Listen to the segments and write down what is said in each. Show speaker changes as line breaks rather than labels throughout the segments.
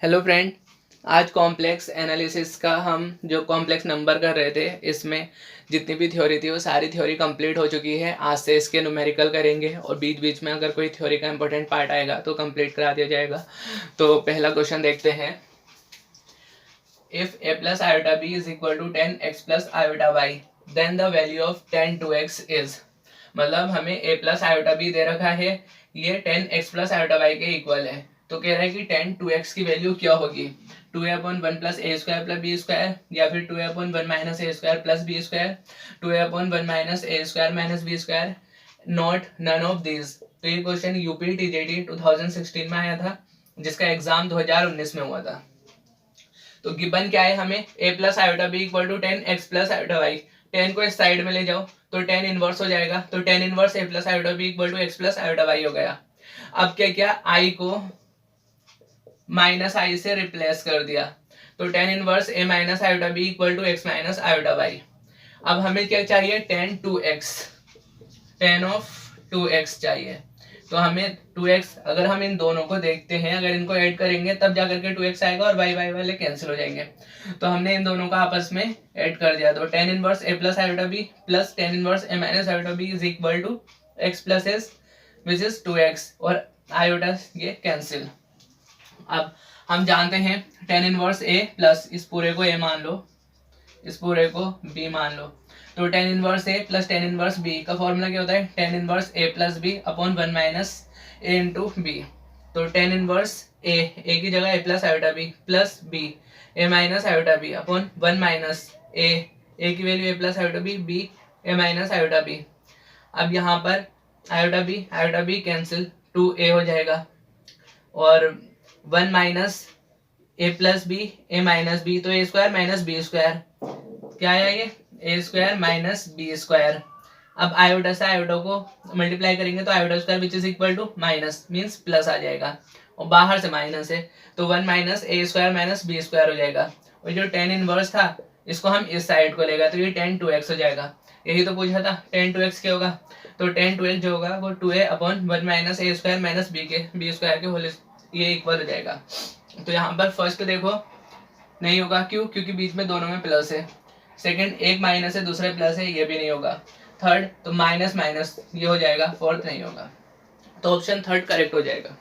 Hello friend. आज complex analysis का हम जो कॉम्प्लेक्स नंबर कर रहे थे, इसमें जितनी भी थ्योरी थी वो सारी थ्योरी कंप्लीट हो चुकी है। आज से इसके न्यूमेरिकल करेंगे और बीच बीच में अगर कोई थ्योरी का इंपॉर्टेंट पार्ट आएगा तो कंप्लीट करा दिया जाएगा। तो पहला क्वेश्चन देखते हैं। If a plus iota b is equal to 10x plus iota y then the value of 10 2x is. मतलब हमें a प्लस आयोटा b दे रखा है, ये 10x प्लस आयोटा y के इक्वल है। तो कह रहा है कि 10 2x की वैल्यू क्या होगी, 2a/1 plus a square plus b square, या फिर 2a/1 minus a square plus b square, 2a/1 minus a square minus b square, not none of this. तो ये क्वेश्चन यूपी टीजीटी 2016 में आया था, जिसका एग्जाम 2019 में हुआ था। तो गिवन क्या है, हमें a plus iota b equal to 10x plus iota y। 10 को इस साइड में ले जाओ तो 10 इनवर्स हो जाएगा, तो 10 inverse a plus iota b equal to x plus iota y हो गया। अब क्या किया, i को माइनस आई से रिप्लेस कर दिया, तो 10 inverse a minus iota b equal to x minus iota y। अब हमें क्या चाहिए, 10 2x, 10 ऑफ 2x चाहिए। तो हमें 2x, अगर हम इन दोनों को देखते हैं, अगर इनको ऐड करेंगे तब जाकर के 2x आएगा और y वाले कैंसिल हो जाएंगे। तो हमने इन दोनों का आपस में ऐड कर दिया, तो 10 inverse a plus iota b plus 10 inverse a minus iota b is equal to x plus s which is 2x, और आयोटा ये कैंसिल। अब हम जानते हैं 10 इनवर्स a प्लस, इस पूरे को a मान लो, इस पूरे को b मान लो, तो 10 inverse a plus 10 inverse b का फॉर्मूला क्या होता है, 10 inverse a plus b upon 1 minus a into b। तो 10 इनवर्स a की जगह a plus iota b plus b a minus iota b upon 1 minus a की value a plus iota b a minus iota b। अब यहाँ पर iota b cancel, 2a हो जाएगा, और 1 minus a plus b a minus b, तो a square minus b square, क्या आया ये, a square minus b square. अब आयोटा से आयोटा को मल्टीप्लाई करेंगे तो iota square which is equal to minus means plus आ जाएगा, और बाहर से माइनस है तो 1 minus a square minus b square हो जाएगा। और जो 10 इनवर्स था इसको हम इस साइड को लेगा तो ये 10 2x हो जाएगा। यही तो पूछा था 10 2x क्या होगा, तो 10 2x जो होगा वो 2a upon 1 minus a square minus b square के होल ये इक्वल हो जाएगा। तो यहाँ पर फर्स्ट देखो नहीं होगा, क्यों, क्योंकि बीच में दोनों में प्लस है। सेकंड एक माइनस है दूसरा प्लस है, ये भी नहीं होगा। थर्ड तो माइनस माइनस ये हो जाएगा, फोर्थ नहीं होगा, तो ऑप्शन थर्ड करेक्ट हो जाएगा।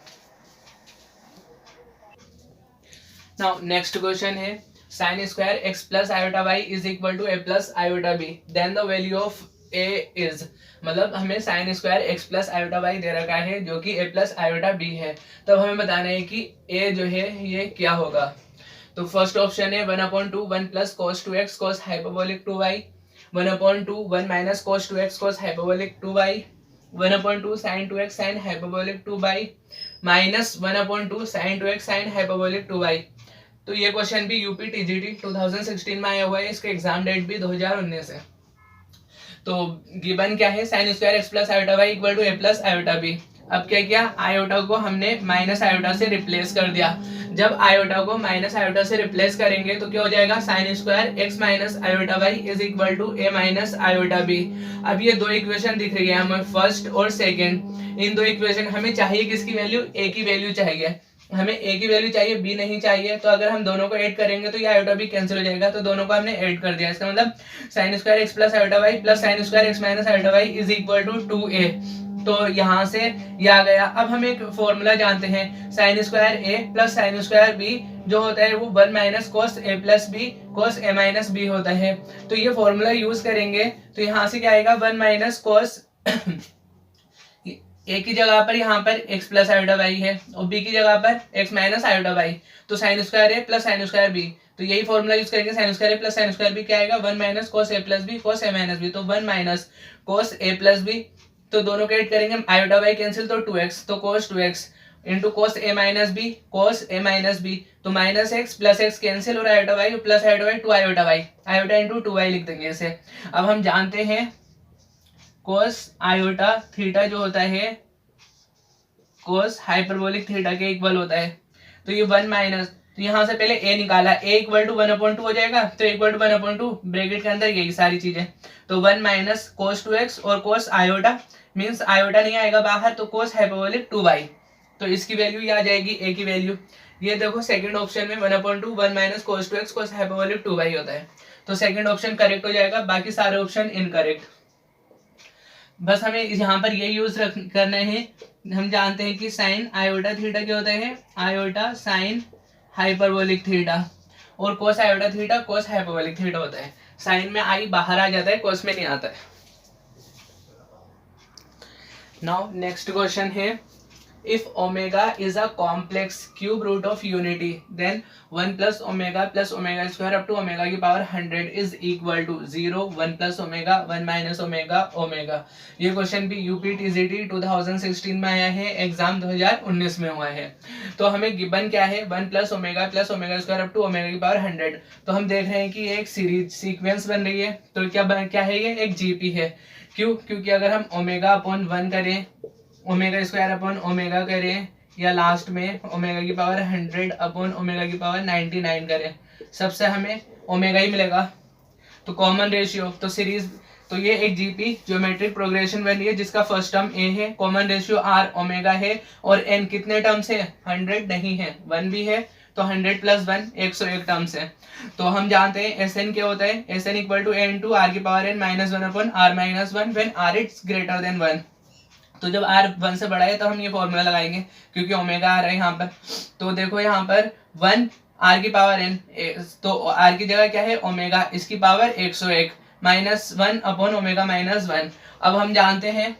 नाउ नेक्स्ट क्वेश्चन है, sine square x plus iota y is equal to a plus iota b then the value of a is. मतलब हमें sine square x plus iota y दे रखा है जो कि ए प्लस आयोटा बी है, तब हमें बताना है कि ए जो है ये क्या होगा। तो फर्स्ट ऑप्शन है 1/2 1 plus cos 2x cos hyperbolic 2y, 1/2 1 minus cos 2x cos hyperbolic 2y, 1/2 sin 2x sin hyperbolic 2y minus 1/2 sin 2x sin hyperbolic 2y। तो ये क्वेश्चन भी यूपी टीजीटी 2016 में आया हुआ है, इसका एग्जाम डेट भी 2019 है। तो गिवन क्या है, sine square x plus iota y equal to a plus iota b. अब क्या किया, आयोटा को हमने माइनस आयोटा से रिप्लेस कर दिया। जब आयोटा को माइनस आयोटा से रिप्लेस करेंगे तो क्या हो जाएगा, sine square x minus iota y is equal to a minus iota b. अब ये दो इक्वेशन दिख रही है हमें, फर्स्ट और सेकंड। इन दो इक्वेशन हमें चाहिए किसकी वैल्यू, ए की वैल्यू चाहिए, हमें ए की वैल्यू चाहिए, बी नहीं चाहिए। तो अगर हम दोनों को ऐड करेंगे तो ये आयोटा बी कैंसिल हो जाएगा, तो दोनों को हमने ऐड कर दिया। इसका मतलब sine square x plus iota y plus sine square x minus iota y is equal to 2a। तो यहाँ से ये आ गया। अब हम एक फॉर्मूला जानते हैं, साइन स्क्वायर ए प्लस साइन स्क्वायर बी जो होता है वो 1 minus cos A plus B cos a minus B होता है। तो ये फॉर्मूला यूज करेंगे तो यहाँ से क्या आएगा, 1 माइनस कोस ए की जगह पर यहाँ पर x प्लस आयोटा वाई है और b की जगह पर x माइनस आयोटा वाई, तो साइन स्क्वायर ए प्लस साइन स्क्वायर बी। तो यही फॉर्मूला यूज करेंगे, साइन स्क्वायर ए प्लस साइन स्क्वायर बी क्या आएगा, 1 minus cos A plus B cos a minus b, तो 1 माइनस कोस ए प्लस बी। तो दोनों को ऐड करेंगे, आयोटा वाई कैंसिल तो 2x, तो cos 2x into cos a minus b cos a minus b, तो minus x plus x cancel और iota y plus iota y 2 iota y, iota into 2y लिख देंगे इसे। अब हम जानते हैं कोस आयोटा थीटा जो होता है कोस हाइपरबोलिक थीटा के इक्वल होता है। तो ये 1 माइनस, तो यहाँ से पहले a निकाला, a इक्वल टू 1/2 हो जाएगा, तो इक्वल टू 1/2 ब्रैकेट के अंदर यही सारी चीजें, तो 1 माइनस कोस 2x और कोस आयोटा मीन्स आयोटा नहीं आएगा बाहर, तो कोस हाइपरबोलिक 2y। तो इसकी वैल्यू ये आ जाएगी, a की वैल्यू ये देखो सेकंड ऑप्शन में 1/2 1 minus cos 2x cos hyperbolic 2y होता है, तो सेकंड ऑप्शन करेक्ट हो जाएगा, बाकी सारे ऑप्शन इनकरेक्ट। बस हमें यहाँ पर ये यूज करना है, हम जानते हैं कि साइन आयोटा थीटा क्या होता है, आयोटा साइन हाइपरबोलिक थीटा, और cos iota theta cos hyperbolic theta होता है। साइन में आई बाहर आ जाता है, कोस में नहीं आता है। नाउ नेक्स्ट क्वेश्चन है, if omega is a complex cube root of unity then 1 plus omega square up to omega की power 100 is equal to 0 1 plus omega 1 minus omega omega। ये क्वेश्चन भी यूपी टीजीटी 2016 में आया है, exam 2019 में हुआ है। तो हमें गिवन क्या है, 1 plus omega square up to omega की पावर 100। तो हम देख रहे हैं कि ये एक सीरीज सीक्वेंस बन रही है, तो क्या है, ये एक जीपी है। क्यों? क्योंकि अगर हम ओमेगा अपॉन 1 करें, ओमेगा स्क्वायर अपॉन ओमेगा करें, या लास्ट में ओमेगा की पावर 100 अपॉन ओमेगा की पावर 99 करें, सबसे हमें ओमेगा ही मिलेगा। तो कॉमन रेशियो, तो सीरीज, तो ये एक जीपी ज्योमेट्रिक प्रोग्रेशन बनी है जिसका फर्स्ट टर्म ए है, कॉमन रेशियो आर ओमेगा है, और एन कितने टर्म्स है, 100 नहीं है, 1 भी है, तो 100 प्लस 1 101 टर्म्स है। तो हम जानते हैं एस एन क्या होता है, S n equal to n to r की power n minus 1 upon r minus 1 when r it's greater than 1। तो जब r 1 से बड़ा है तो हम ये फॉर्मूला लगाएंगे, क्योंकि ओमेगा आ रहा है यहाँ पर। तो देखो यहाँ पर 1 r की पावर n, तो r की जगह क्या है ओमेगा, इसकी power 101 minus 1 upon omega minus 1। अब हम जानते हैं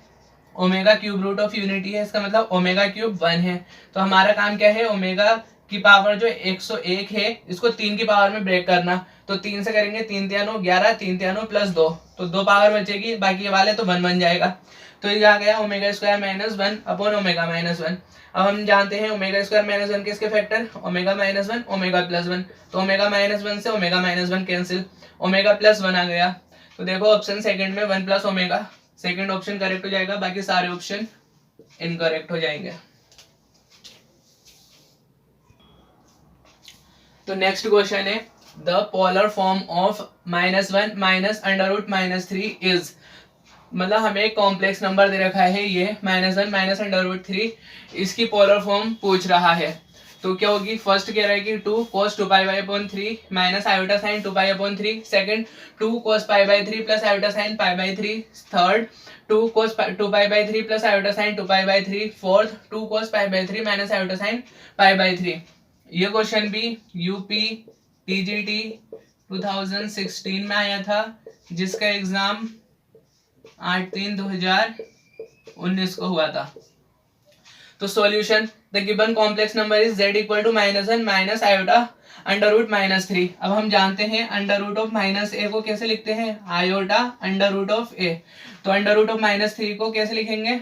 omega cube root of unity है, इसका मतलब ओमेगा क्यूब 1 है। तो हमारा काम क्या है, ओमेगा की पावर जो 101 है इसको 3 की पावर में ब्रेक करना। तो 3 से करेंगे, 3 3 9 11, 3 3 9 प्लस 2, तो 2 पावर बचेगी, बाकी ये वाले तो 1 बन जाएगा। तो ये आ गया omega square minus 1 upon omega minus 1। अब हम जानते हैं ओमेगा स्क्वायर माइनस 1 किसके factor, omega minus 1 omega plus 1। तो ओमेगा माइनस 1 से omega minus 1 cancel, omega plus 1 आ गया। तो देखो ऑप्शन सेकंड में 1 plus omega, second option correct हो जाएगा, बाकी सारे ऑप्शन इनकरेक्ट हो जाएंगे। तो नेक्स्ट क्वेश्चन है, the polar form of -1 minus under root -3 is, मतलब हमें एक कॉम्प्लेक्स नंबर दे रखा है ये -1 माइनस अंडर रूट 3, इसकी पोलर फॉर्म पूछ रहा है। तो क्या होगी, फर्स्ट कह रहा है कि 2 cos 2 pi by upon 3 minus iota sine 2 pi upon 3, second 2 cos pi by 3 plus iota sine pi by 3, third 2 cos 2 pi by 3 plus iota sine 2 pi by 3, fourth 2 cos pi by 3 minus iota sine pi by 3। ये question भी UP TGT 2016 में आया था, जिसका exam 8/3/2019 को हुआ था। तो solution, the given complex number is z equal to -1 minus iota under root -3। अब हम जानते हैं अंडर रूट ऑफ -a को कैसे लिखते हैं, iota under root of a। तो अंडर रूट ऑफ -3 को कैसे लिखेंगे,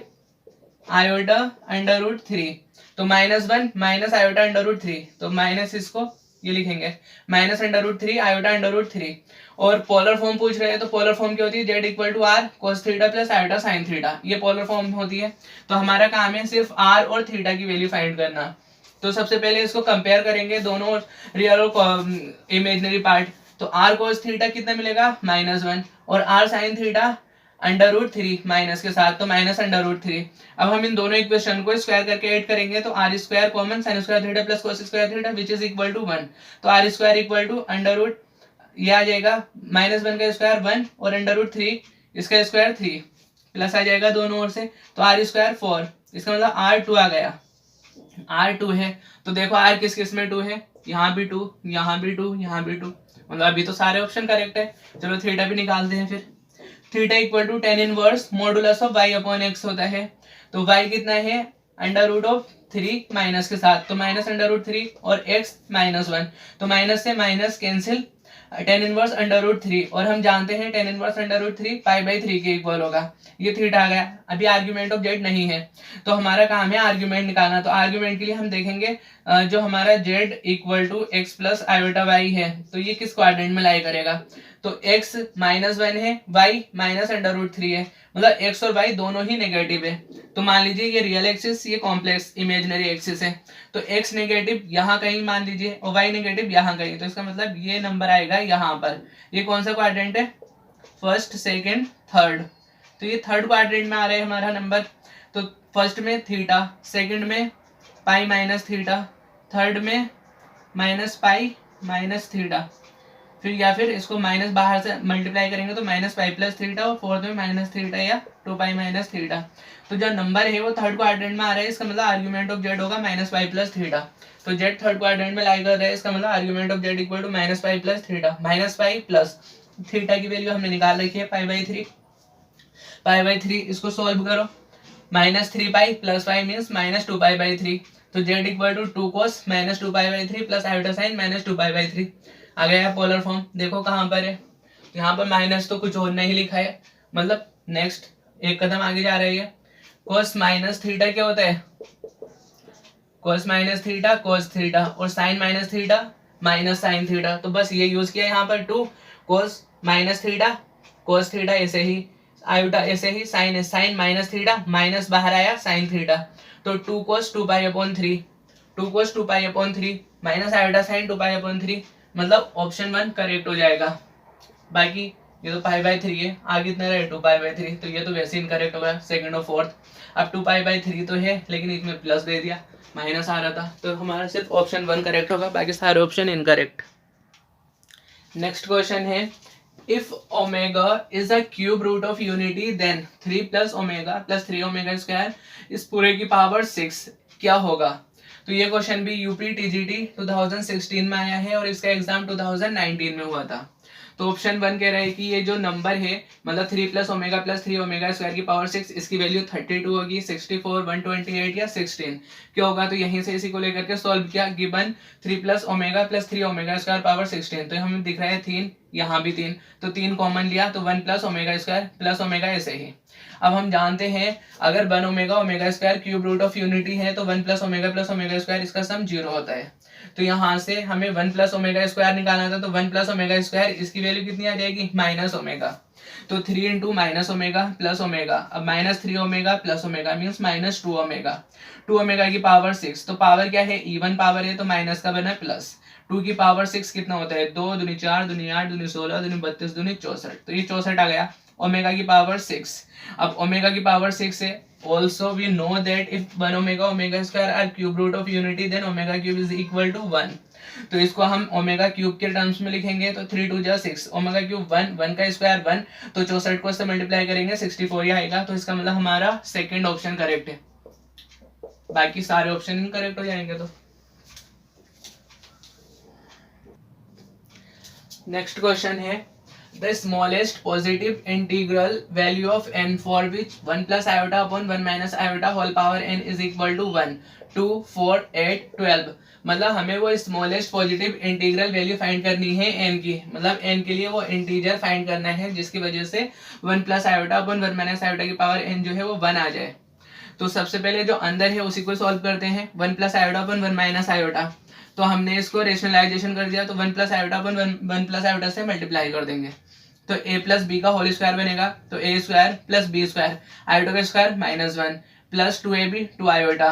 आयोटा अंडर रूट 3। तो -1 माइनस आयोटा अंडर रूट 3, तो माइनस इसको ये लिखेंगे minus under root 3 iota under root 3। और पोलर फॉर्म पूछ रहे हैं, तो पोलर फॉर्म क्या होती है, z equal to r cos theta plus iota sine theta, ये पोलर फॉर्म होती है। तो हमारा काम है सिर्फ r और थीटा की वैल्यू फाइंड करना। तो सबसे पहले इसको कंपेयर करेंगे दोनों रियल और इमेजिनरी पार्ट। तो r कोस थीटा कितना मिलेगा, -1, और r sine theta under root 3 minus के साथ, तो माइनस अंडर रूट 3। अब हम इन दोनों इक्वेशन को स्क्वायर करके ऐड करेंगे, तो r square common sine square theta plus cos square theta which is equal to 1। तो r square equal to under root, ये आ जाएगा -1 का स्क्वायर 1 और अंडर रूट 3 इसका स्क्वायर 3, प्लस आ जाएगा दोनों ओर से, तो आर स्क्वायर 4, इसका मतलब R2 आ गया, R2 है। तो देखो R किस किस में 2 है, यहाँ भी 2, यहाँ भी 2, यहाँ भी 2, मतलब अभी तो सारे ऑप्शन करेक्ट है। चलो थीटा भी निकालते हैं फिर। Theta equal to tan inverse modulus of y upon x होता है। तो y कितना है, अंडर रूट ऑफ 3 माइनस के साथ, तो माइनस अंडर रूट 3 और x -1, तो माइनस से minus cancel, tan inverse under root 3, और हम जानते हैं tan inverse under root 3 pi by 3 के इक्वल होगा। ये थीटा आ गया। अभी आर्ग्यूमेंट ऑफ z नहीं है, तो हमारा काम है आर्ग्यूमेंट निकालना। तो आर्ग्यूमेंट के लिए हम देखेंगे जो हमारा z equal to x plus iota y है, तो ये किस क्वाड्रेंट में लाई करेगा। तो x -1 है, y माइनस अंडर रूट 3 है, मतलब x और y दोनों ही नेगेटिव है। तो मान लीजिए ये रियल एक्सिस, ये कॉम्प्लेक्स इमेजिनरी एक्सिस है, तो x नेगेटिव यहाँ कहीं मान लीजिए और y नेगेटिव यहाँ कहीं, तो इसका मतलब ये नंबर आएगा यहाँ पर। ये कौन सा क्वाड्रेंट है, फर्स्ट सेकंड थर्ड, तो ये थर्ड क्वाड्रेंट में आ रहा है हमारा नंबर। तो फर्स्ट में थीटा, सेकंड में पाई माइनस थीटा, थर्ड में माइनस पाई माइनस थीटा, फिर या फिर इसको माइनस बाहर से मल्टीप्लाई करेंगे तो माइनस पाई प्लस थीटा, और फोर्थ में माइनस थीटा या 2 पाई माइनस थीटा। तो जो नंबर है वो थर्ड क्वाड्रेंट में आ रहा है, इसका मतलब आर्ग्यूमेंट ऑफ जेड होगा माइनस पाई प्लस थीटा। तो जेड थर्ड क्वाड्रेंट में लाई कर रहा है, इसका मतलब argument of z equal to minus pi plus theta. Minus pi plus theta की वैल्यू हमने निकाल रखी है पाई बाई 3, पाई बाई 3 इसको सॉल्व करो, minus 3 pi plus pi means minus 2 pi by 3। तो z equal to 2 cos minus 2 pi by 3 plus iota sine minus 2 pi by 3 आ गया है पोलर फॉर्म। देखो कहाँ पर है, यहाँ पर माइनस तो कुछ और नहीं लिखा है, मतलब नेक्स्ट एक कदम आगे जा रही है। कोस माइनस थीटा क्या होता है, cos minus theta cos theta, और sine minus theta minus sine theta. तो बस ये यूज किया यहाँ पर 2 cos minus theta cos theta, ऐसे ही आयोटा ऐसे ही sine sine minus theta minus बाहर आया साइन थीटा। तो 2 cos 2 pi upon 3, 2 cos 2 pi upon 3 minus iota sine 2 pi upon 3, मतलब ऑप्शन 1 करेक्ट हो जाएगा। बाकी ये तो पाई बाई 3 है, आगे इतना रहे 2 पाई बाई 3, तो ये तो वैसे इनकरेक्ट होगा सेकंड और फोर्थ। अब 2 पाई बाई 3 तो है लेकिन इसमें प्लस दे दिया, माइनस आ रहा था, तो हमारा सिर्फ ऑप्शन 1 करेक्ट होगा, बाकी सारे ऑप्शन इनकरेक्ट। नेक्स्ट क्वेश्चन है, if omega is a cube root of unity then 3 plus omega plus 3 omega square इस पूरे की पावर 6 क्या होगा। तो ये क्वेश्चन भी यूपी टीजीटी 2016 में आया है और इसका एग्जाम 2019 में हुआ था। तो ऑप्शन 1 कह रहा है कि ये जो नंबर है मतलब 3 plus omega plus 3 omega square की पावर 6, इसकी वैल्यू 32 होगी, 64, 128 या 16 क्या होगा। तो यहीं से इसी को लेकर के सॉल्व किया, given 3 plus omega plus 3 omega square power 16, तो हमें दिख रहा है 3, यहाँ भी 3, तो 3 कॉमन लिया तो 1 plus omega square plus omega ऐसे ही। अब हम जानते हैं अगर 1 omega omega square cube root of unity है तो 1 प्लस ओमेगा स्क्वायर इसका सम 0 होता है। तो यहाँ से हमें 1 प्लस ओमेगा स्क्वायर निकालना था, तो 1 प्लस ओमेगा स्क्वायर इसकी वैल्यू कितनी आ जाएगी माइनस ओमेगा। तो 3 into minus omega plus omega, अब minus 3 omega plus omega means minus 2 omega, 2 omega की पावर 6। तो पावर क्या है, इवन पावर है तो माइनस का बना प्लस, 2 की पावर 6 कितना होता है, 2 दूनी 4 दूनी 8 दूनी 16 दूनी 32 दूनी 64, तो ये 64 आ गया ओमेगा की पावर 6। अब ओमेगा की पावर 6 है, also we know that if 1 omega omega square are cube root of unity then omega cube is equal to 1। तो इसको हम ओमेगा क्यूब के टर्म्स में लिखेंगे तो 3 2 जा 6, ओमेगा क्यूब 1, 1 का स्क्वायर 1, तो 64 को इससे मल्टीप्लाई करेंगे 64 ही आएगा। तो इसका मतलब हमारा सेकंड ऑप्शन करेक्ट है, बाकी सारे ऑप्शन करेक्ट हो जाएंगे। तो नेक्स्ट क्वेश्चन है, the smallest positive integral value of n for which 1 plus iota upon 1 minus iota whole power n is equal to 1, 2, 4, 8, 12। मतलब हमें वो smallest positive integral value find करनी है n की, मतलब n के लिए वो इंटीजर फाइंड करना है जिसकी वजह से 1 plus iota upon 1 minus iota की पावर n जो है वो 1 आ जाए। तो सबसे पहले जो अंदर है उसी को सॉल्व करते हैं, 1 plus iota upon 1 minus iota, तो हमने इसको रेशनलाइजेशन कर दिया, तो 1 plus iota upon 1 plus iota से मल्टीप्लाई कर देंगे, तो a प्लस बी का होल स्क्वायर बनेगा, तो a square plus b square, iota का स्क्वायर -1 प्लस 2ab 2 आयोटा,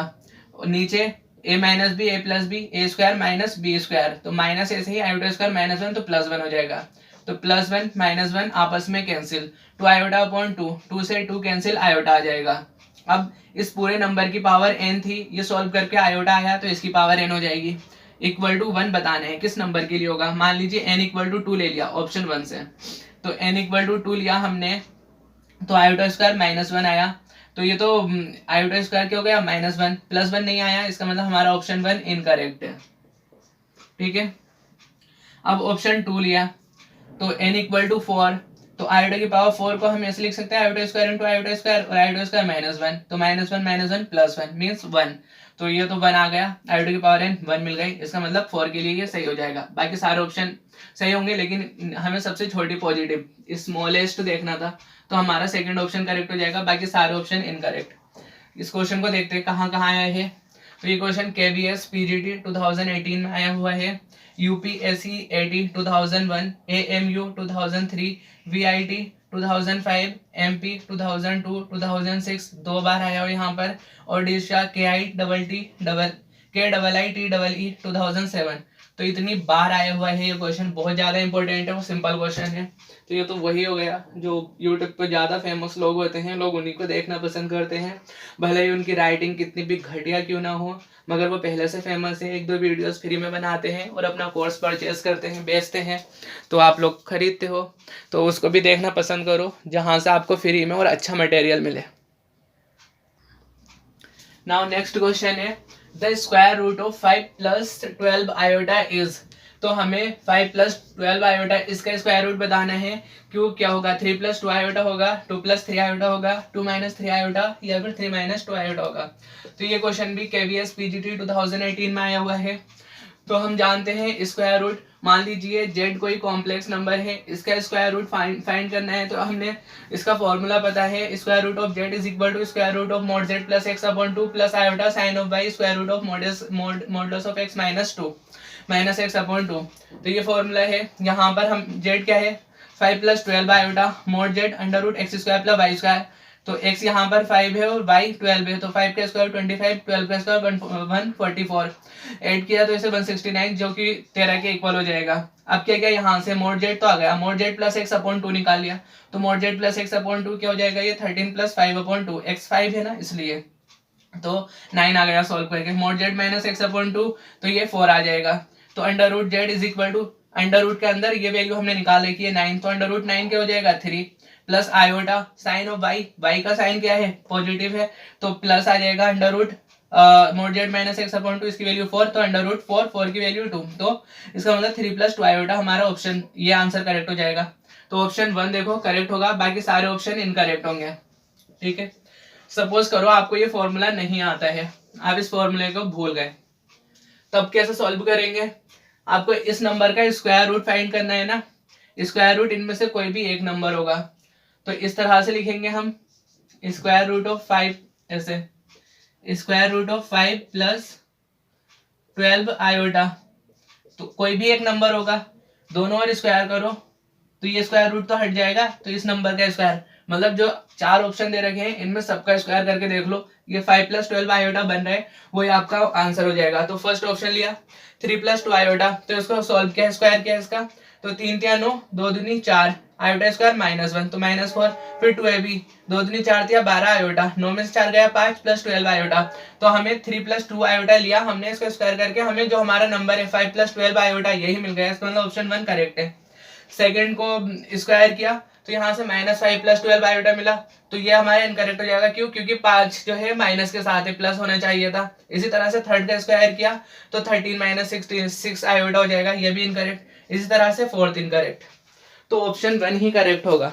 नीचे a minus b a plus b a square minus b square, तो माइनस ऐसे ही आयोटा स्क्वायर -1 तो +1 हो जाएगा, तो +1 -1 आपस में कैंसिल, 2 आयोटा अपॉन 2, 2 से 2 कैंसिल आयोटा आ जाएगा। अब इस पूरे नंबर की पावर n थी, ये सॉल्व करके आयोटा आया तो इसकी पावर n हो जाएगी। इक्वल टू 1 बताना है किस नंबर के लिए होगा, मान लीजिए n इक्वल टू 2 ले लिया ऑप्शन 1 से, तो n इक्वल टू 2 लिया हमने, तो आयोटा स्क्वायर -1 आया, तो ये तो आयोटा स्क्वायर क्या हो गया -1, +1 नहीं आया, इसका मतलब हमारा ऑप्शन 1 इनकरेक्ट है। ठीक है, अब ऑप्शन 2 लिया, तो n इक्वल टू 4, तो आयोटा की पावर 4 को हम ऐसे लिख सकते हैं iota square into iota square, और आयोटा स्क्वायर -1, तो -1 +1 मीन्स 1, तो ये तो 1 आ गया, आयोटा की पावर n 1 मिल गई, इसका मतलब 4 के लिए ये सही हो जाएगा। बाकी सारे ऑप्शन सही होंगे लेकिन हमें सबसे छोटी पॉजिटिव स्मॉलेस्ट देखना था, तो हमारा सेकंड ऑप्शन करेक्ट हो जाएगा, बाकी सारे ऑप्शन इनकरेक्ट। इस क्वेश्चन को देखते हैं कहाँ कहाँ आया है। तो ये क्वेश्चन KVS PGT 2018 में आया हुआ है, UPSC AT 2001, AMU 2003, VIT 2005, MP 2002, 2006 दो बार आया हो यहाँ पर, और ओडिशा KIITEE 2007, तो इतनी बार आया हुआ है ये क्वेश्चन, बहुत ज़्यादा इंपॉर्टेंट है, वो सिंपल क्वेश्चन है। तो ये तो वही हो गया जो यूट्यूब पे ज़्यादा फेमस लोग होते हैं, लोग उन्हीं को देखना पसंद करते हैं, भले ही उनकी राइटिंग कितनी भी घटिया क्यों ना हो, मगर वो पहले से फेमस है, 1-2 वीडियोस फ्री में बनाते हैं और अपना कोर्स परचेज करते हैं, बेचते हैं, तो आप लोग खरीदते हो तो उसको भी देखना पसंद करो, जहाँ से आपको फ्री में और अच्छा मटेरियल मिले। नाउ नेक्स्ट क्वेश्चन है the square root of 5 plus 12 iota is. तो हमें 5 प्लस 12 आयोटा इसका स्क्वायर रूट बताना है। क्यों, क्या होगा, 3 प्लस 2 आयोटा होगा, 2 प्लस 3 आयोटा होगा, 2 माइनस 3 आयोटा, या फिर 3 माइनस 2 आयोटा होगा। तो ये क्वेश्चन भी KVS PGT 2018 में आया हुआ है। तो हम जानते हैं स्क्वायर रूट, मान लीजिए z कोई कॉम्प्लेक्स नंबर है, इसका स्क्वायर रूट फाइंड करना है। तो हमने इसका फॉर्मूला पता है, square root of z is equal to square root of mod z plus x upon 2 plus iota sine of y square root of modulus of x minus 2 minus x upon 2। तो ये formula है। यहाँ पर हम z क्या है, 5 plus 12 iota mod z under root x square plus y square. तो x यहाँ पर 5 है और y 12 है, तो 5 का स्क्वायर 25, 12 का स्क्वायर 144, ऐड किया तो इसे 169 जो कि 13 के इक्वल हो जाएगा। अब क्या क्या यहाँ से मोड जेड तो आ गया, mode Z plus x upon 2 निकाल लिया, तो mode Z plus x upon 2 क्या हो जाएगा, ये 13 प्लस 5 अपॉन 2, एक्स 5 है ना इसलिए, तो 9 आ गया सॉल्व करके। Mod z minus x upon 2 तो ये 4 आ जाएगा। तो under root z is equal to, under root के अंदर ये वैल्यू हमने निकाल रखी है 9, तो अंडर रूट 9 क्या हो जाएगा 3 plus iota sine of y, y का साइन क्या है पॉजिटिव है, तो प्लस आ जाएगा under root mod z minus x upon 2, इसकी वैल्यू 4, तो अंडर रूट 4, 4 की वैल्यू 2, तो इसका मतलब 3 प्लस 2 आयोटा हमारा ऑप्शन, ये आंसर करेक्ट हो जाएगा। तो ऑप्शन 1 देखो करेक्ट होगा, बाकी सारे ऑप्शन इनकरेक्ट होंगे। ठीक है, सपोज करो आपको ये फॉर्मूला नहीं आता है, आप इस फॉर्मूले को भूल गए, तब कैसे सॉल्व करेंगे, आपको इस नंबर का स्क्वायर रूट फाइंड करना है ना, स्क्वायर रूट इनमें से कोई भी एक नंबर होगा, तो इस तरह से लिखेंगे हम स्क्वायर रूट ऑफ 5, ऐसे square root of 5 plus 12 iota, तो कोई भी एक नंबर होगा, दोनों और स्क्वायर करो तो ये स्क्वायर रूट तो हट जाएगा, तो इस नंबर का स्क्वायर, मतलब जो 4 ऑप्शन दे रखे हैं इनमें सबका स्क्वायर करके देख लो, ये 5 प्लस 12 आयोटा बन रहा है, वही आपका आंसर हो जाएगा। तो फर्स्ट ऑप्शन लिया 3 प्लस 2 आयोटा, तो इसको सॉल्व किया, स्क्वायर किया इसका, तो 3 3 9, 2 दूनी 4, आयोटा स्क्वायर -1, तो -4, फिर 2ab, 2 दूनी 4 दिया 12 आयोटा, 9 में से 4 गया 5 प्लस 12 आयोटा, तो हमें 3 प्लस 2 आयोटा लिया हमने, इसको स्क्वायर करके हमें जो हमारा नंबर है 5 प्लस 12 आयोटा यही मिल गया, इसका मतलब ऑप्शन 1 करेक्ट है। सेकंड को स्क्वायर किया तो यहाँ से -5 प्लस 12 आयोटा मिला, तो ये हमारा इनकरेक्ट हो जाएगा, क्यों, क्योंकि 5 जो है माइनस के साथ है, प्लस होना चाहिए था। इसी तरह से थर्ड का स्क्वायर किया तो 13 माइनस 6 आयोटा हो जाएगा, ये भी इनकरेक्ट। इसी तरह से फोर्थ इनकरेक्ट, तो ऑप्शन 1 ही करेक्ट होगा।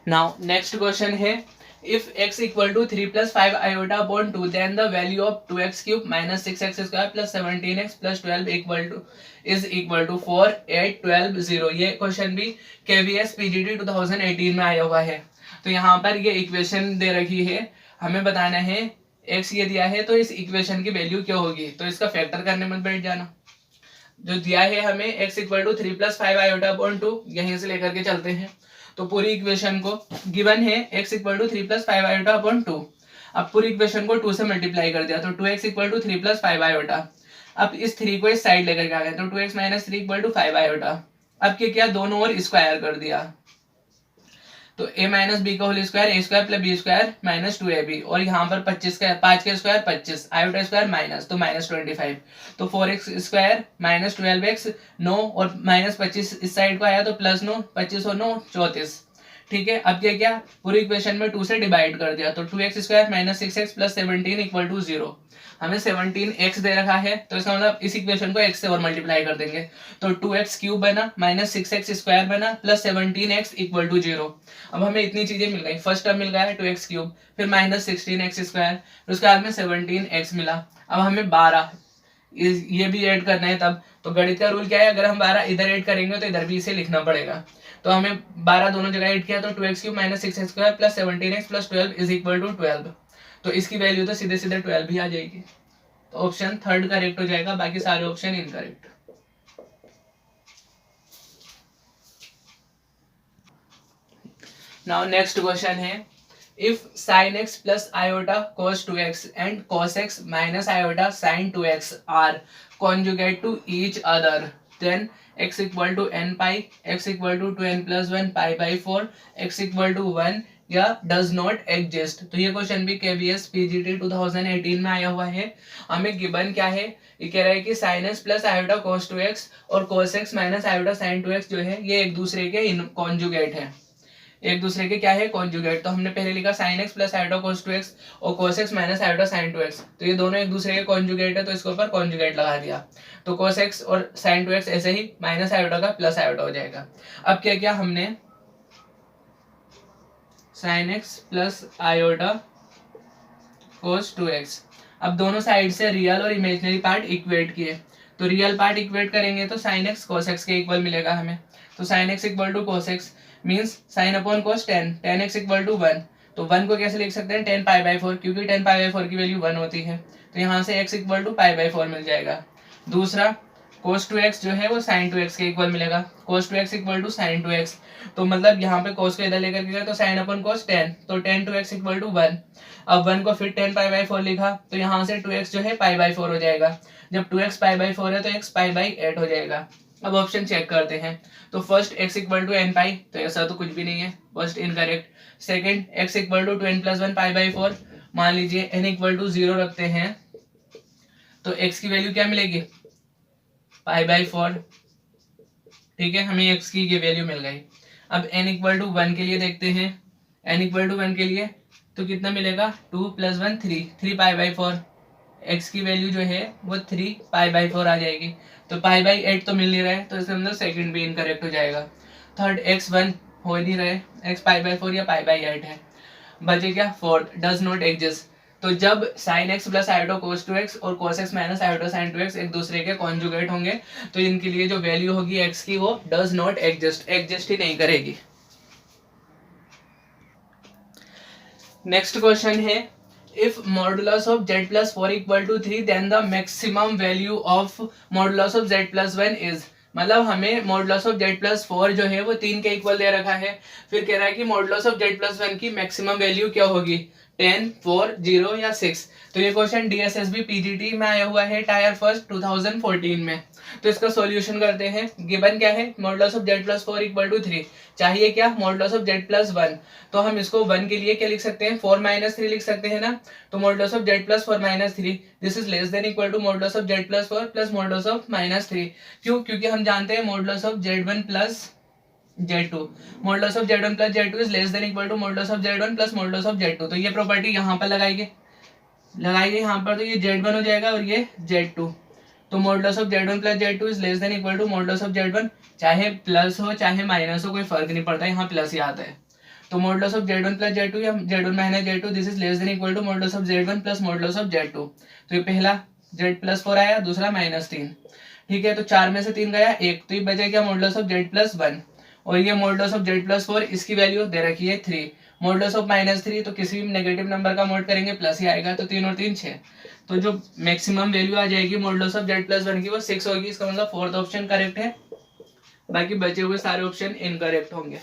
नाउ नेक्स्ट क्वेश्चन है if x equal to 3 plus 5 iota upon 2 then the value of 2x cube minus 6x square plus 17x plus 12 is equal to 4 8 12 0। ये क्वेश्चन भी KVS PGT 2018 में आया हुआ है। तो यहाँ पर ये इक्वेशन दे रखी है, हमें बताना है x ये दिया है तो इस इक्वेशन की वैल्यू क्या होगी, तो इसका फैक्टर करने मत बैठ जाना। जो दिया है हमें x equal to 3 plus 5 iota upon 2, यहीं से लेकर के चलते हैं। तो पूरी इक्वेशन को गिवन है x equal to 3 plus 5 iota upon 2, अब पूरी इक्वेशन को 2 से मल्टीप्लाई कर दिया तो 2x equal to 3 plus 5 iota. अब इस 3 को इस साइड लेकर के आ गए तो 2x minus 3 equal to 5 iota. अब क्या किया, दोनों ओर स्क्वायर कर दिया, तो a माइनस बी का whole square a square plus b square minus 2ab, और यहाँ पर 25 का 5 का स्क्वायर 25, आयोटा स्क्वायर माइनस तो माइनस 25, तो 4x स्क्वायर माइनस 12x 9 और माइनस 25 इस साइड को आया तो प्लस 9, 25 और 9 34। ठीक है, अब क्या किया, पूरी इक्वेशन में 2 से डिवाइड कर दिया तो 2x square minus 6x plus 17 equal to 0। हमें 17x दे रखा है तो इसका मतलब इस इक्वेशन को x से और मल्टीप्लाई कर देंगे, तो 2x क्यूब बना माइनस 6x स्क्वायर बना प्लस 17x इक्वल टू 0। अब हमें इतनी चीजें मिल गई, फर्स्ट टर्म मिल गया है 2x क्यूब, फिर माइनस 16x स्क्वायर, फिर उसके बाद में 17x मिला। अब हमें 12 ये भी ऐड करना है, तब तो गणित का रूल क्या है, अगर हम 12 इधर ऐड करेंगे तो इधर भी इसे लिखना पड़ेगा। तो हमें 12 दोनों जगह ऐड किया तो 2x cube minus 6x square plus 17x plus 12 is equal to 12, तो इसकी वैल्यू तो सीधे सीधे 12 ही आ जाएगी, तो ऑप्शन थर्ड करेक्ट हो जाएगा, बाकी सारे option incorrect. Now next question है if sin x plus iota cos 2x and cos x minus iota sin 2x are conjugate to each other then x equal to n pi, x equal to 2n plus 1 pi by 4, x equal to 1, या does not exist. तो ये question भी KVS PGT 2018 में आया हुआ है। हमें given क्या है, ये कह रहा है कि sin x plus iota cos 2x और cos x minus iota sin 2x जो है ये एक दूसरे के कॉन्जुगेट है, एक दूसरे के क्या है कॉन्जुगेट। तो हमने पहले लिखा sin x plus iota cos 2x और cos x minus iota sin 2x, तो ये दोनों एक दूसरे के कॉन्जुगेट है, तो इसके ऊपर कॉन्जुगेट लगा दिया। तो cos x और sin 2x ऐसे ही माइनस आयोटा का प्लस आयोटा हो जाएगा। अब क्या किया हमने, sin x plus iota cos 2x, अब दोनों साइड से रियल और इमेजिनरी पार्ट इक्वेट किए। तो रियल पार्ट इक्वेट करेंगे तो sin x cos x के इक्वल मिलेगा हमें। तो sin x equal to cos x means sine upon cos 10 x equal to 1। तो 1 को कैसे लिख सकते हैं 10 π/4, क्योंकि 10 π/4 की वैल्यू 1 होती है। तो यहाँ से x इक्वल टू π/4 मिल जाएगा। दूसरा cos 2x जो है वो sin 2x के इक्वल मिलेगा, cos 2x equal to sin 2x। तो मतलब यहाँ पे cos को इधर लेकर के गए तो sin अपॉन cos 10, तो 10 2x इक्वल टू 1। अब 1 को फिर 10 π/4 लिखा, तो यहाँ से 2x जो है π/4 हो जाएगा। जब 2x π/4 है तो x π/8 हो जाएगा। अब ऑप्शन चेक करते हैं। तो first x equal to n pi, तो ऐसा तो कुछ भी नहीं है, first incorrect. Second x equal to 2n + 1 π/4, मान लीजिए n इक्वल टू 0 रखते हैं तो x की वैल्यू क्या मिलेगी π/4। ठीक है, हमें x की ये वैल्यू मिल गई। अब n इक्वल टू 1 के लिए देखते हैं, n इक्वल टू 1 के लिए तो कितना मिलेगा 2 + 1 3 π/4, x की वैल्यू जो है वो 3 π/4 आ जाएगी। तो π/8 तो मिल नहीं रहा है, तो इसके अंदर सेकंड भी इनकरेक्ट हो जाएगा। थर्ड x1 हो नहीं रहे, x π/4 या π/8 है। बचे क्या फोर्थ, डज नॉट एग्जिस्ट। तो जब sin x plus iota cos 2x और cos x minus iota sin 2x एक दूसरे के कॉन्जुगेट होंगे तो इनके लिए जो वैल्यू होगी x की वो डज नॉट एग्जिस्ट, एग्जिस्ट ही नहीं करेगी। नेक्स्ट क्वेश्चन है, if modulus of z plus 4 equal to 3 then the maximum value of modulus of z plus 1 is। मतलब हमें modulus of z plus 4 जो है वो 3 के इक्वल दे रखा है, फिर कह रहा है कि modulus of z plus 1 की मैक्सिमम वैल्यू क्या होगी 10, 4, 0 या 6। तो ये क्वेश्चन DSSB PGT में आया हुआ है टायर फर्स्ट 2014 में। तो इसका सॉल्यूशन करते हैं। गिवन क्या है modulus of z plus 4 equal to 3, चाहिए क्या modulus of z plus 1। तो हम इसको 1 के लिए क्या लिख सकते हैं 4 - 3 लिख सकते हैं ना। तो modulus of z plus 4 - 3 this is less than equal to modulus of z plus 4 plus modulus of -3। क्यों, क्योंकि हम जानते हैं modulus of z1 plus z2, modulus of z1 plus z2 is less than equal to modulus of z1 plus modulus of z2। तो ये property यहाँ पर लगाएंगे यहाँ पर, तो ये z1 हो जाएगा और ये z2। तो modulus of z1 plus z2 is less than equal to modulus of z1, चाहे प्लस हो चाहे माइनस हो कोई फर्क नहीं पड़ता, यहाँ प्लस ही आता है। तो modulus of z1 plus z2 या z1 minus z2 this is less than equal to modulus of z1 plus modulus of z2। तो ये पहला z plus 4 आया, दूसरा -3। ठीक है, तो 4 में से 3 गया 1, तो ये बचा क्या modulus of z plus 1। और ये modulus of z plus 4 इसकी वैल्यू दे रखी है 3। modulus of -3 तो किसी भी नेगेटिव नंबर का मोड करेंगे प्लस ही आएगा, तो 3 और 3 6। तो जो मैक्सिमम वैल्यू आ जाएगी modulus of z plus 1 की वो 6 होगी। इसका मतलब फोर्थ ऑप्शन करेक्ट है, बाकी बचे हुए सारे ऑप्शन इनकरेक्ट होंगे।